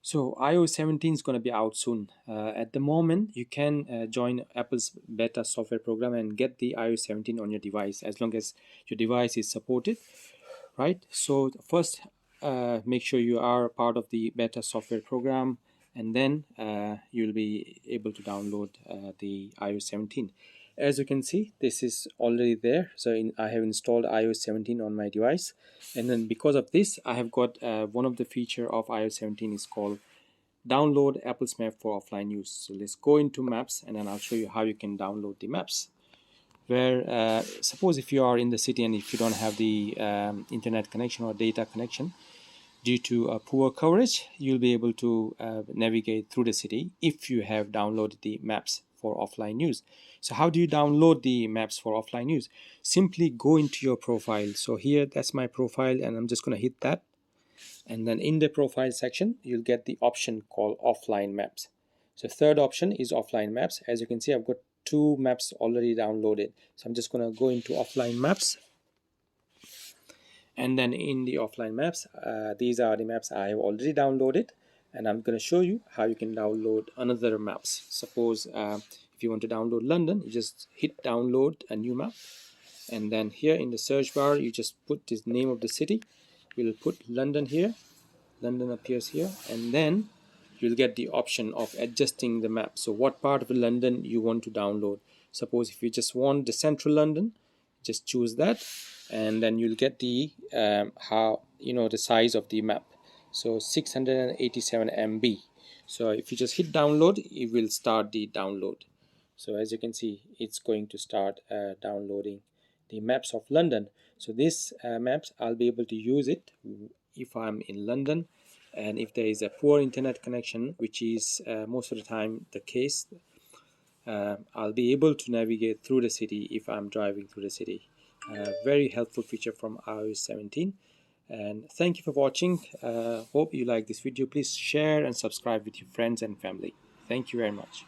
So iOS 17 is going to be out soon. At the moment, you can join Apple's beta software program and get the iOS 17 on your device as long as your device is supported, right? So first, make sure you are part of the beta software program, and then you'll be able to download the iOS 17. As you can see, this is already there. So I have installed iOS 17 on my device, and then because of this, I have got one of the feature of iOS 17 is called download Apple's map for offline use. So let's go into maps, and then I'll show you how you can download the maps. Where suppose if you are in the city and if you don't have the internet connection or data connection due to poor coverage, you'll be able to navigate through the city if you have downloaded the maps for offline use. So how do you download the maps for offline use? Simply go into your profile. So here, that's my profile, and I'm just going to hit that, and then in the profile section you'll get the option called offline maps. So third option is offline maps. As you can see, I've got two maps already downloaded, so I'm just going to go into offline maps, and then in the offline maps, these are the maps I have already downloaded, and I'm going to show you how you can download another maps. Suppose if you want to download London, you just hit download a new map, and then here in the search bar you just put the name of the city. We'll put London here. London appears here, and then you'll get the option of adjusting the map. So what part of London you want to download. Suppose if you just want the central London, just choose that, and then you'll get the the size of the map. So 687 MB. So if you just hit download, it will start the download. So as you can see, it's going to start downloading the maps of London. So this maps, I'll be able to use it if I'm in London, and if there is a poor internet connection, which is most of the time the case, I'll be able to navigate through the city if I'm driving through the city. Very helpful feature from iOS 17. And thank you for watching. Hope you like this video. Please share and subscribe with your friends and family. Thank you very much.